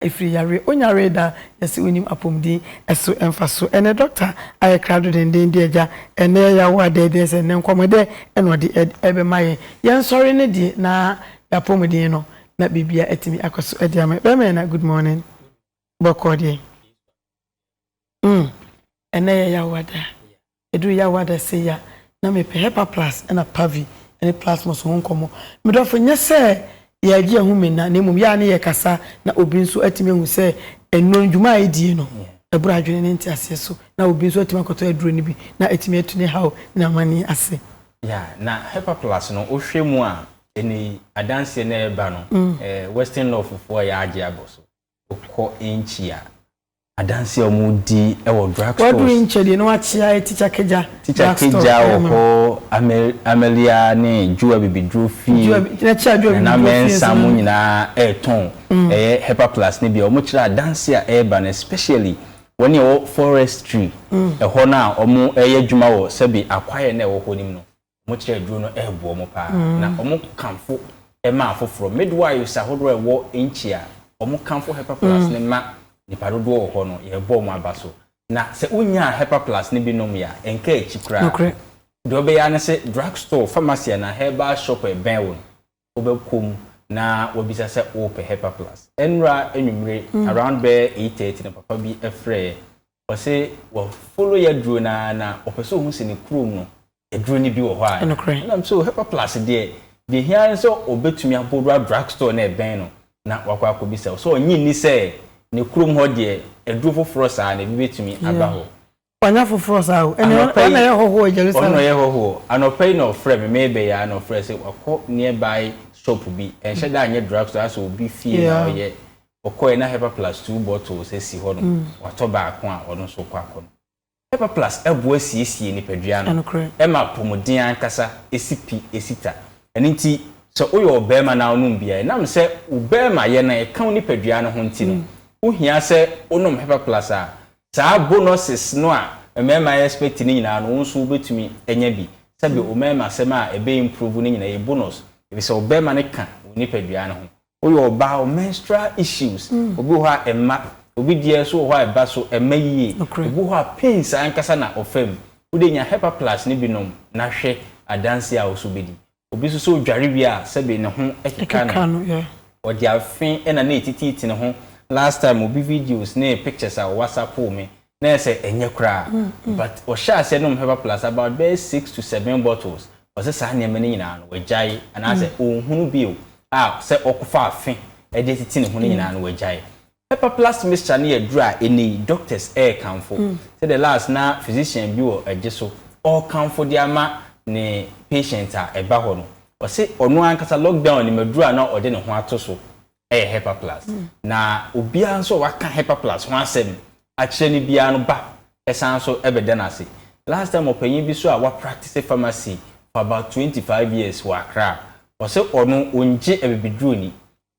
efiri yare onyare da yesi onim apomdi eso emfaso ene doctor aye krado den eja ene ya wa de se ne nkomode eno de ebe maye yen sori ne di na yapomdi no na bibia etimi akoso edi ame be me na good morning bokodi ene ya wada edu ya wada se ya na me pe Hepa Plus na Pavi ene plasma so nkomo me do fo nyese ya gi ahumi na nemum ya ne ye kasa na obi nso atimi hu se eno ndwuma edi no ebura adwene ne nti ase so na obi nso atimi akoto aduro ni bi na atimi atune hawo na mani ase ya na Hepa Plus no ohwe mu a eni adanse na eba no western law for ya age aboso okọ enchia adanse omudi ewo drugstore wadu inchedi no achia teacher keja oho Amelia ne Jua bibi Drofi na chia Jua na mensamu nyina eton Hepa Plus ne bi omo kira adanse a eba na especially when you forestry eho na omo adwuma wo sebi akwaye na ewo honim no omo kira aduro no ebo omo pa na omo kamfo ema afoforo midwives ahodro ewo enchia omo kamfo Hepa Plus ne ma nipa dodo ho no ye bo mo abaso na se unya Hepa Plus ne binom ya enka echikura do be ya ne se drugstore pharmacy na herbal shop e ben won obekom na obisa se ope Hepa Plus enra enwumre around be 8:30 na papa bi efre o se wo follow ya duro na opeso hu se ne krom no eduro ni bi wo ho a na so Hepa Plus de hia so obetumi abodwa drugstore na e ben no na wakwa akobisa so onyi ni se ne krum ho de eduro foforo saa na bibetumi aba ho wanya foforo saa o ene ye ho Jerusalem ono ye ho anopai no frame maybe ya no frame say akọ nearby shop bi enhye da anye drugstore aso obi fie na oye okọ na Hepa Plus 2 bottles esi ho no wato ba akọ a ono so kwa akọ Hepa Plus ebo asiesie ni padua no ema pomodin ankasa esipi esita enti so oyo obema na onum bia na me se obema ye na e kan ni padua no ho nti no uhia se onom Hepa Plus a saa bonuses no a mema expect ni nyina no nso betumi enya bi sabe o mema sema ebe improve ni nyina e bonus ebi se obema ne ka oni padua no ho oyo oba menstrual issues obi ho a emma obi die so ho a eba so emma yie obi ho a pains ankasa na ofem udenya Hepa Plus ni binom na hwe adanse a osubedi obi so dware wi a sabe ne ho ekeka no odi afin ena na etiti ne ho last time obi videos ne pictures a WhatsApp me na say enye kra but o sha say no Hepa Plus about 6 to 7 bottles o say sa nyama ni nyina no wajai ana say ohunu bio say okufa afin e de titi ne ho ni nyina no wajai Hepa Plus mixture na yadura eni doctors camfo say the last na physician bi o ajeso all camfo di ama ne patient a eba ho no o say onu ankasa lockdown ni madura na o de ne ho atoso Hepa Plus na obia nso waka Hepa Plus ho asem a kire ni bia no ba esan so ebeda na ase last time opanyin bi so a wa practice pharmacy for about 25 years wa Accra o se onu onje ebibiduro ni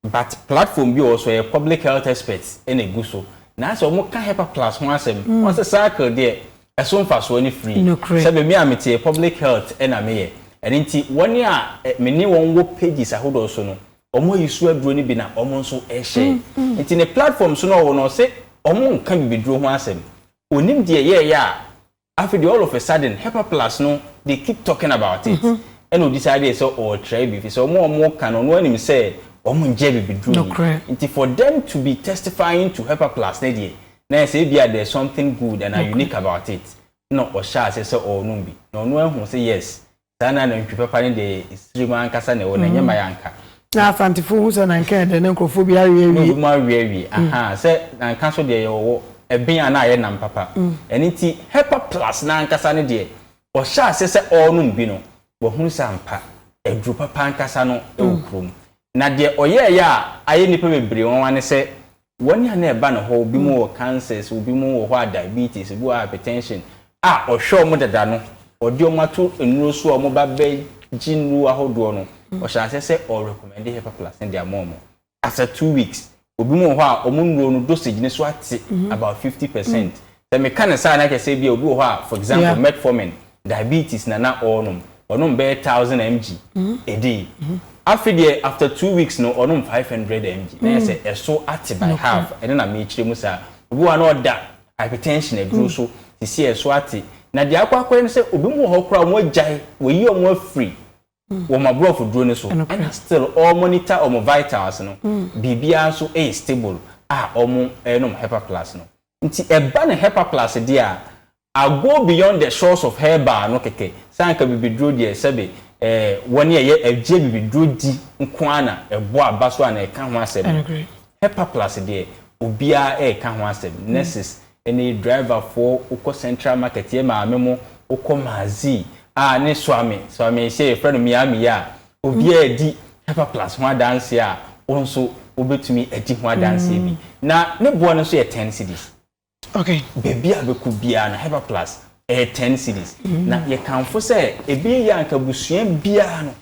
but platform bi also a public health experts ene gu so na so mo ka Hepa Plus ho asem o se cycle there eso mfa so ni free se be me amete public health ena me ye enti woni a meni won wo pages ahodo so no omo yisu aduro ni bi na omo nso share enti ne platform so no wo no se omo nka bibiduro ho asem onim de ye after all of a sudden Hepa Plus no they keep talking about it and we decided so or try be so omo kan no anim say omo nje bibiduro enti for them to be testifying to Hepa Plus na dey na say bia there's something good and unique about it no o sha say so no bi no ehun say yes sana na ntwepepa ni de stream ankasa na wo na nyema yanka na asantifo hu so na nka de nkrofo bi awie aha se na nka so de yo ebia na aye na mpapa eniti Hepa Plus na ankasa ne de o sha se onu bi no wo hu sampa edru papa ankasa no ekrom na de oye ya aye nipa bebre won wane se woni ana eba na ho bi mu wo cancers obi mu wo ho diabetes obi wo hypertension o hwe mo dada no odi o mato enuro so o mo ba be jinru ahodo no o sha se o recommend Hepa Plus in their mom after 2 weeks obi mu ho a o mu nuro no dosage ne so ate about 50%. The mechanics na ke say bi obi ho a for example metformin diabetes na onum be 1000 mg a day after the after 2 weeks no onum 500 mg na say eso ate by half and na me chire mu sa obi wa no da hypertension eduru so ti see eso ate na dia akwa no say obi mu ho kra mo agyae we yi omo free wo mabro for duro ne so and still all monitor omo vitals no bibia so stable omo enom Hepa Plus no nti eba na Hepa Plus dia I go beyond the shores of Herbal no keke sanka bibiduro dia sebe one year a bibiduro di nkwana ebo abaso ana eka ho asem Hepa Plus dia obia eka ho asem nurses any driver for uko central market ye ma amemo uko mazi ne swami say friend Miami ya obia di Hepa Plus ho dance ya onso obetumi adi ho dance bi na ne bo no so ye 10 cedis. Okay. Baby abeku bia na Hepa Plus 10 cedis. Na ye kanfo say ebi ya nka busua bia no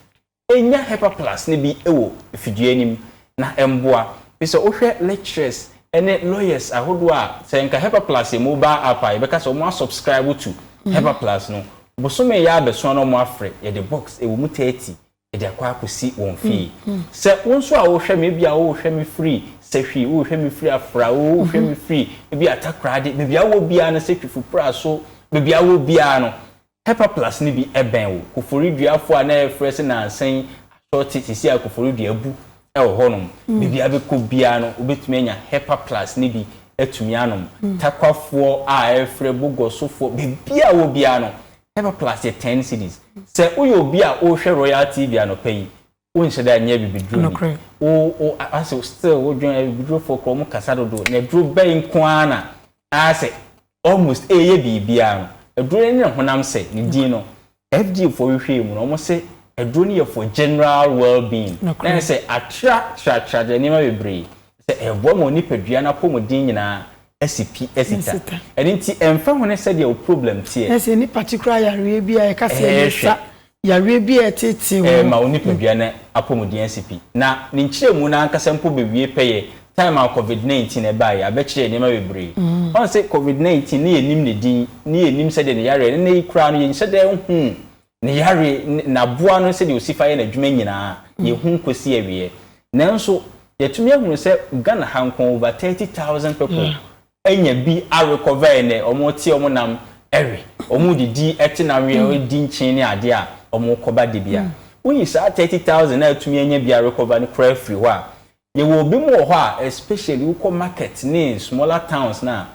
enya Hepa Plus ne bi ewo fidue nim na emboa bi so ohwe lecturers ene lawyers ahodo a say nka Hepa Plus mobile app e beka so mo subscribe to Hepa Plus no bosome ya abeso no mo afre ye the box ewo mu 30 e de akwa akosi won fee se wonso a wo hwe me bia wo hwe me free se hwi wo hwe me free afra wo hwe me free e bia atakrade be bia wo bia na se twifu pra so be bia wo bia no Hepa Plus ni bi eben wo kofori duafo a na e fresh na ansen shorty tisi a kofori duabu e wo honom be bia be ko bia no obetumi anya Hepa Plus ni bi etumi anom takwafo a e fre bugosofo be bia wo bia no Hepa Plus 10 cedis. Se uyo bia o hwe Royal TV anopai. O nsheda nya bibidro. O ase still o dwen bibidro for kro mu kasa dodo. Na dro bai nko ana. Ase almost eye bibia no. Edro ne honam se ni din no. FD for hwe mu no mo se edro ne for general well-being. Na se attract ni ma bebre. Se ebo mo ni padua na pom din nyina SCP esita enti emfa hone se dia o problem tie ese ni particular yare bia e kase yesa yare bia tete ma oni padua na apomodin SCP na ni nkyere mu na ankasa mpo bewie peye time a COVID-19 e ba ya be kire ni ma bebre on se COVID-19 ni enim ne din ni enim se de ne yare ne ikura no yin se de hu ne yare na boa no se de osifa ye na dwuma nyina ye hu kosi awie nanso yetumi ahunu se Ghana hankon over 30,000 people enya bi a recover ne omo ti omo nam ere omo didi eti na we di nchin ne ade a omo koba de bia woni sa 30,000 na atumi enya bi a recover ne cry free ho a ye wo bi mo ho a especially uko market ne smaller towns na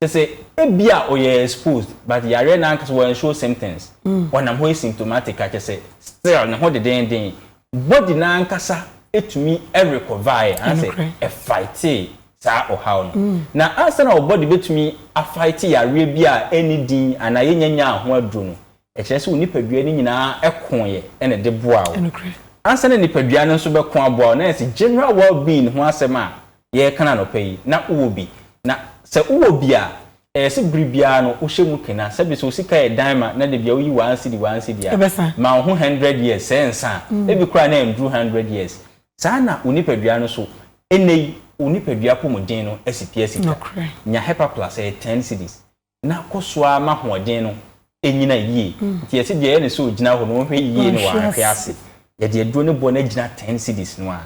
say e bia o ye exposed but yare na nkas wo show symptoms wonam ho symptomatic a say still na ho de den body na nkasa etumi e recover and say e fight sa o how no na ansa na body betumi a fight yare bia anything ana yenya ho aduro no e kire se onipadua ni nyina ekonye ene de boa wo ansa na nipadua no so be kon aboa na se general well-being ho asema ye kana no pay na uwo bi na se uwo bia se bribia no wo hyemu kena se bi so sika e diamond na de bia wo yi 1 cedi ma ho 100 years sensa e bi kra na ndru 100 years sa na onipadua no so enei onipadua pomodin no SPS nya Hepa Plus 10 cedis na kosoa ma hoden no enyina yie ti ese de ne so gina ho no hwe yie no wa hwe ase ye de aduro ne bo na gina 10 cedis no a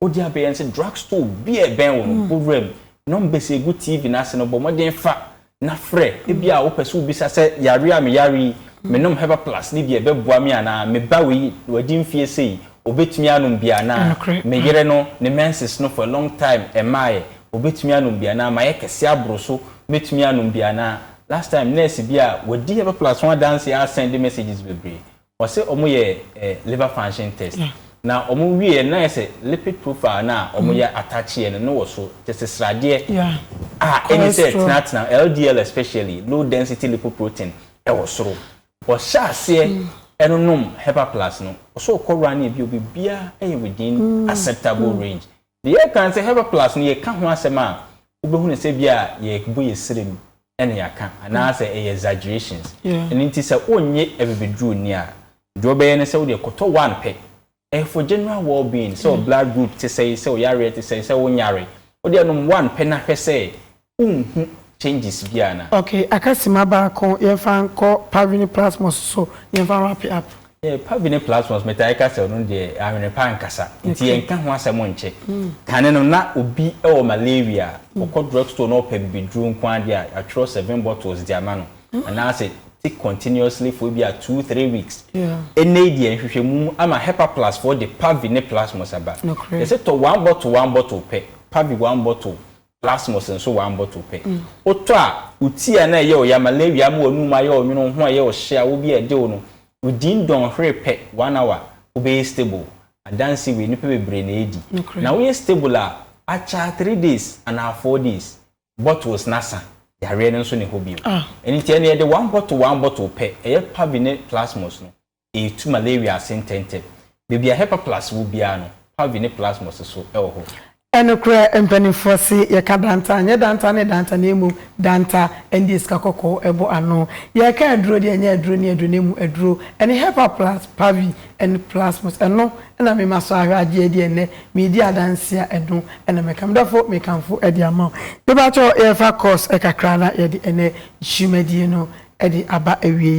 odi abeyan se drugstore bi e ben wo no program no mbese gu TV na se no bo modern fa na frɛ e bia wo pese ubisa se yare a me yare me nom Hepa Plus ni bi e beboa me ana me ba we wadi mfie sei obetumi anum bia na me yere no ne menses no for a long time e mae obetumi anum bia na ma ye kese abroso betumi anum bia na last time nurse bia wadi Hepa Plus one dance ya send messages bebre o se omo ye liver function test na omo wie na ye se lipid profile na omo ye attach ye no wo so just srade any say now LDL especially low density lipoprotein e wo soro o sha se enunom Hepa Plus no so okora na bi obi bia e within acceptable range the year can say Hepa Plus no ye ka ho asema obehu ne se bia ye bo ye sirem ene yaka ana say e exaggerations and it is onye ebedru ni a jobe ne se wo de koto one pe for general well-being so blood group to say so yare to say so wonyare wo de no one pe na hwe say changes biana. Okay, akasima ba kon ye fan ko Pavini Plus so ye fan wrap up. Pavi ne plasmos metai se no de ahwene pa nkasa nti enka ho asemo nche kane no na obi e malaria okọ drugstore no pa bibidru nkwan de a atro 7 bottles di ama no and I say take continuously for be 2-3 weeks ene di enhwehwemu ama Hepa Plus for the Pavi ne plasmos aba they say to one bottle pe Pavi 1 bottle plasmos nso 1 bottle pe oto a uti na ye o ya malaria ma onu ma ye o nwunu ho ye o hye a wo bi e de o no within don repair 1 hour be stable adansi we nipa bebre na edi na we stable acha 3 days and 4 days bottles nasa yare no so ne hobio enti na de 1 bottle pe e Pavi ne plasmos no e tu malaria sentente baby a Hepa Plus wo bia no Pavi ne plasmos so e wo ho enokra empanifo si ye ka danta nye danta ne danta na emu danta endi iska kokko ebo ano ye ka aduro de nya aduro ne aduro nemu aduro ene Hepa Plus Pavi and plasmos eno na me maso ahwaje de ene me di adansia eno ena me kam dafo me kamfo edi ama be ba cho ye fa course e kakra na ye di ene hwumadi no edi aba awie